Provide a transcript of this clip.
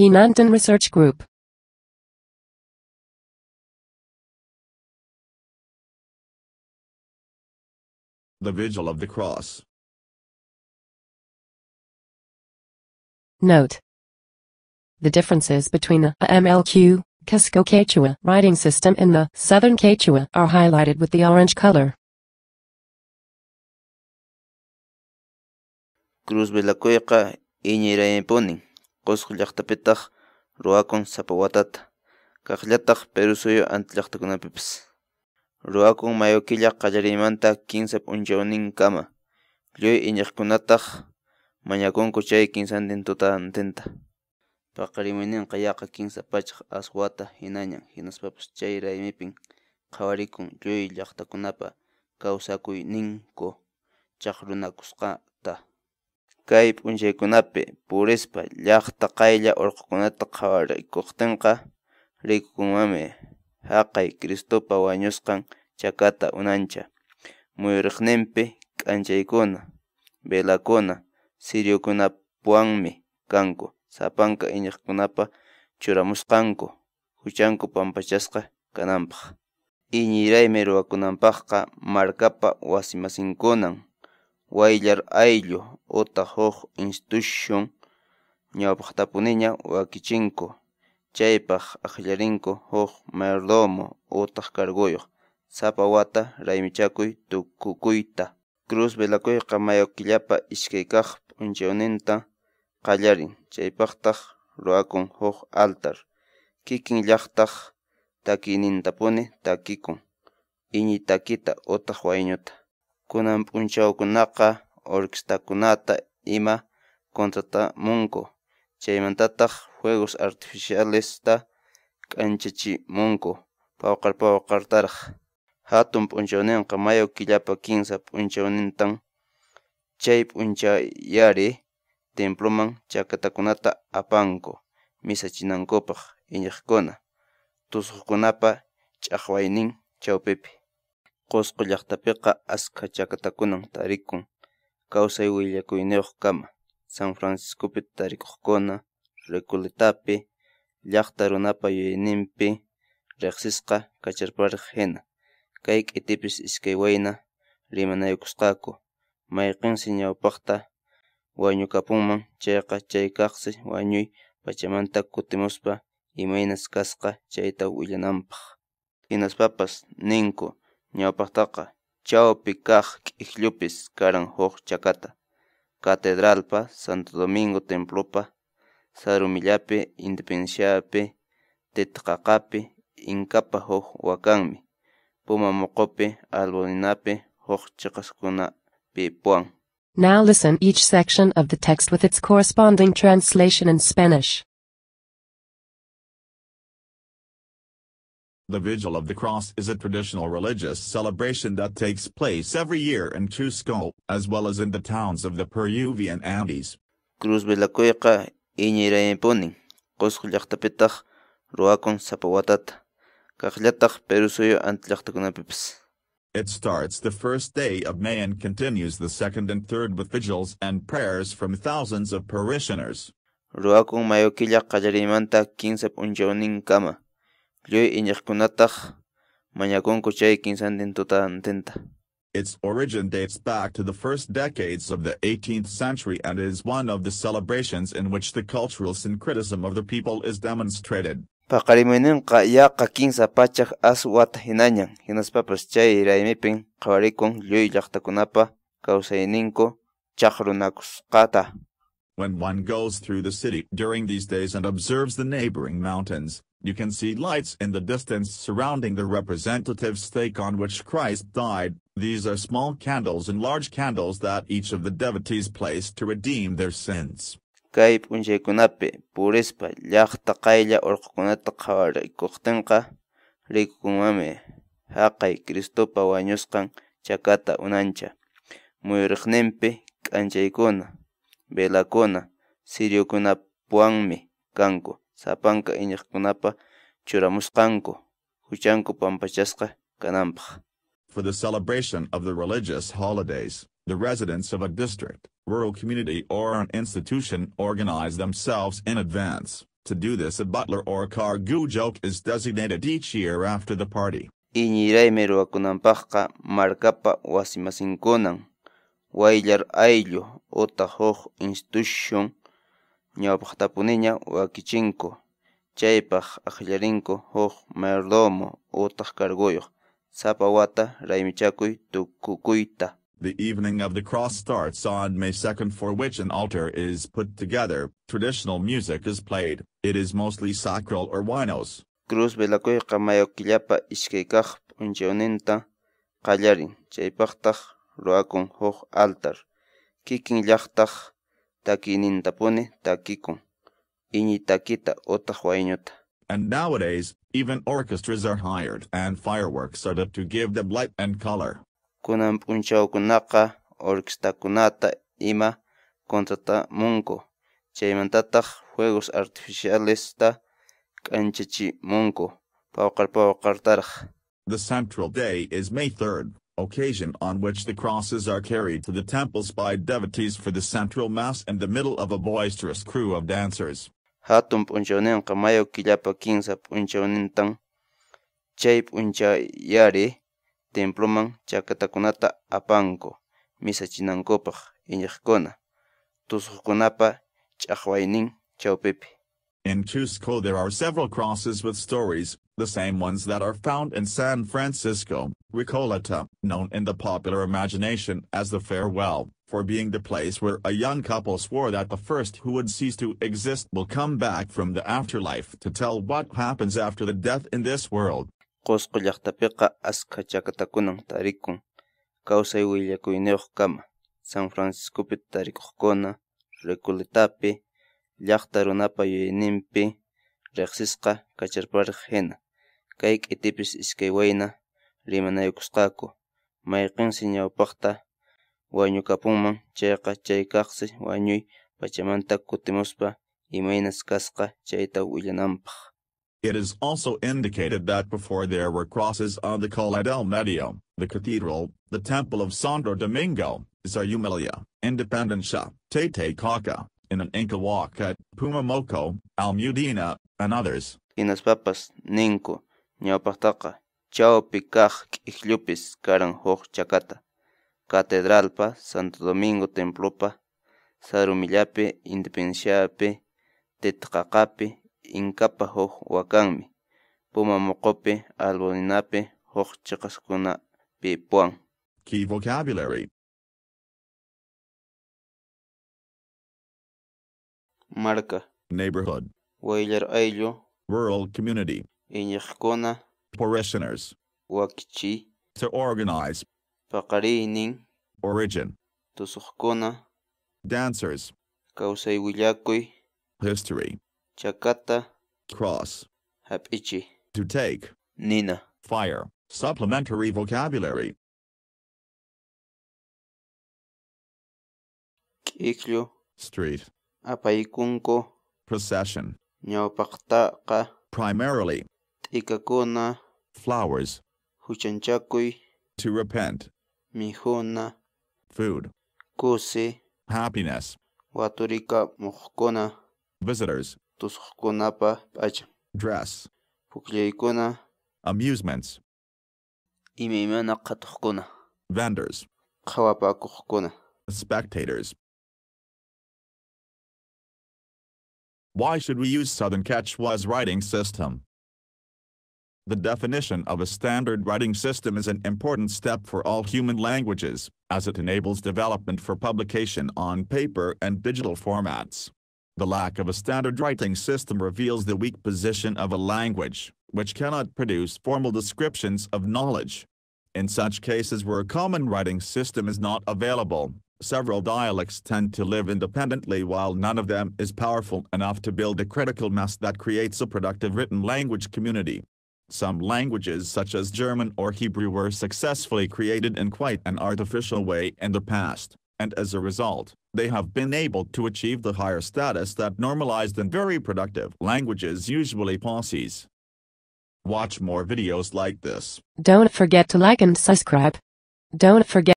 Hinantin Research Group. The Vigil of the Cross. Note: the differences between the MLQ, Cusco Quechua writing system and the Southern Quechua are highlighted with the orange color. Cruz velakuyqa iñiraypunin Qusqu llaqtapitaq ruakun sapa watata kaqllataq Perú suyu anti llaqtakunapipas ruakun mayo killa qallarimanta 15 p'unchawnin kama lluy iñiqkunataq mañakunku chay Hinantin tutantinta paqarimunninqa yaqa 15 pachaq aswata hinañan hinaspapas chay raymipin qhawarikun lluy llaqtakunapa kawsakuyninku chaqrunakusqata kay p'unchaykunapi purispa llaqta qaylla urqukunata qhawarikuqtinqa rikukunmanmi haqay Cristopa wañusqan chakata unancha muyuriqninpi k'anchaykuna velakuna siriokunapuwanmi kanku sapanka iñiqkunapa churamusqanku huchanku pampachasqa kananpaq iñiraymi ruwakunanpaqqa markapa wasimasinkunan wayllar ayllu utaq huk institution ñawpaqtapuniña wakichinku chaypaq aqllarinku huk mayordomo utaq carguyuq sapa wata raymichakuy tukukuyta Cruz velakuyqa mayo killapa iskay kaq p'unchawninta qallarin chaypaqtaq ruakun huk altar kikin llaqtaq takiynintapuni takikun iñi takita utaq wayñuta kunan p'unchawkunaqa orquestakunata ima contratamunku chaymantataq fuegos artificialesta k'anchachimunku pawqartaraq hatun p'unchawninqa mayo killapa 15 p'unchawnintan chay p'unchayari temploman chakatakunata apanku misachinankupaq iñiqkuna tusuqkunapa ch'aqwaynin chawpipi Qusqu llaqtapiqa askha chakatakunan tarikun kawsay willakuyniyuq kama San Franciscopi tarikuqkuna Recoletapi llaqta runapa yuyayninpi riqsisqa kacharparaq hina kay k'itipis iskay wayna rimanaykusqaku mayqinsi ñawpaqta wañukapunman chayqa chay kaqsi wañuy pachamanta kutimuspa imaynas kasqa chayta willananpaq hinaspapas ninku ñawpaqtaqa chawpi kaq k'ikllupas karan huk chakata Catedralpa Santo Domingo Templopa Sarumillapi Independenciapi Titiqaqapi Incapa huk wakanmi Puma Moqopi Alboninapi huk chiqaskunapi puan. Now listen each section of the text with its corresponding translation in Spanish. The Vigil of the Cross is a traditional religious celebration that takes place every year in Cusco, as well as in the towns of the Peruvian Andes. Cruz velakuyqa iñiraypunin Qusqu llaqtapitaq ruakun sapa watata kaqllataq Perú suyu anti llaqtakunapipas. It starts the first day of May and continues the second and third with vigils and prayers from thousands of parishioners. Ruakun mayo killa qallarimanta 15 p'unchawnin kama lluy iñiqkunataq mañakunku chay Hinantin tutantinta. Its origin dates back to the first decades of the 18th century and is one of the celebrations in which the cultural syncretism of the people is demonstrated. Paqarimunninqa yaqa 15 pachaq aswata hinañan hinaspapas chay raymipin qhawarikun lluy llaqtakunapa kawsayninku chaqrunakusqata. When one goes through the city during these days and observes the neighboring mountains, you can see lights in the distance surrounding the representative stake on which Christ died. These are small candles and large candles that each of the devotees place to redeem their sins. Kay p'unchaykunapi purispa llaqta qaylla urqukunata qhawarikuqtinqa rikukunmanmi haqay Cristopa wañusqan chakata unancha muyuriqninpi k'anchaykuna velakuna siriokunapuwanmi kanku sapanka iñiqkunapa churamusqanku huchanku pampachasqa kananpaq. For the celebration of the religious holidays, the residents of a district, rural community or an institution organize themselves in advance. To do this, a butler or cargo joke is designated each year after the party. Iñiraymi ruwakunanpaqqa markapa wasimasinkunan wayllar ayllu utaq huk institution ñawpaqtapuniña wakichinku. Chaypaq aqllarinku huk mayordomo utaq carguyuq sapa wata raymichakuy tukukuyta. The evening of the cross starts on May 2nd, for which an altar is put together. Traditional music is played. It is mostly sacral or huaynos. Cruz velakuyqa mayokillapa iskaykaq p'unchawninta qallarin. Chaypaqtaq ruakun huk altar. Kikin llaqtaq takinintapuni takikun. Iñi takita utaq wayñuta. And nowadays, even orchestras are hired and fireworks are lit to give them light and color. Kunan p'unchawkunaqa orquestakunata ima contratamunku. Chaymantataq fuegos artificiales ta k'anchachimunku pawqartaraq. The central day is May 3rd, occasion on which the crosses are carried to the temples by devotees for the central mass in the middle of a boisterous crew of dancers. Hatun p'unchawninqa mayo killapa 15 p'unchawnintan chay p'unchayari temploman chakatakunata apanku misachinankupaq iñiqkuna tusuqkunapa ch'aqwaynin chawpipi. In Cusco there are several crosses with stories, the same ones that are found in San Francisco, Recoleta, known in the popular imagination as the farewell, for being the place where a young couple swore that the first who would cease to exist will come back from the afterlife to tell what happens after the death in this world. Qusqu llaqtapiqa askha chakatakunan tarikun kawsay willakuyniyuq kama. San Franciscopi tarikuqkuna Recoletapi llaqta runapa yuyayninpi riqsisqa kacharparaq hina. Kay k'itipis iskay wayna rimanayukusqaku. Mayqinsi ñawpaqta wañukapunman chayqa chay kaqsi wañuy pachamanta kutimuspa imaynas kasqa chayta willananpaq. It is also indicated that before there were crosses on the Cola del Medio, the cathedral, the temple of Santo Domingo, Zayumilia, Independencia, Titicaca, in an Inca walk at Pumamoco, Almudena, and others. Inas papas ninku ñawpaqtaqa chawpi kaq k'iklupis karan huk chakata. Catedralpa, Santo Domingo templopa, Sarumillapi, Independenciapi, Titicacapi, Incapa huk wakanmi. Pumamocopi, Albonenapi huk chaqaskunapi puan. Key vocabulary. Marca. Neighborhood. Wayllar ayllu. Rural community. Iñiqkuna. Parishioners. Wakichi. To organize. Paqariynin. Origin. Tusuqkuna. Dancers. Kawsay willakuy. History. Chakata. Cross. Hap'ichi. To take. Nina. Fire. Supplementary vocabulary. K'iklu. Street. Apaykunku. Procession. Ñawpaqtaqa. Primarily. T'ikakuna. Flowers. Huchanchakuy. To repent. Mijuna. Food. Kusi. Happiness. Waturika muqkuna. Visitors. Tusuqkunapa p'achan. Dress. Pukllaykuna. Amusements. Imaymana qhatuqkuna. Vendors. Qhawapakuqkuna. Spectators. Why should we use Southern Quechua's writing system? The definition of a standard writing system is an important step for all human languages, as it enables development for publication on paper and digital formats. The lack of a standard writing system reveals the weak position of a language, which cannot produce formal descriptions of knowledge. In such cases where a common writing system is not available, several dialects tend to live independently while none of them is powerful enough to build a critical mass that creates a productive written language community. Some languages such as German or Hebrew were successfully created in quite an artificial way in the past, and as a result, they have been able to achieve the higher status that normalized and very productive languages usually possess. Watch more videos like this. Don't forget to like and subscribe. Don't forget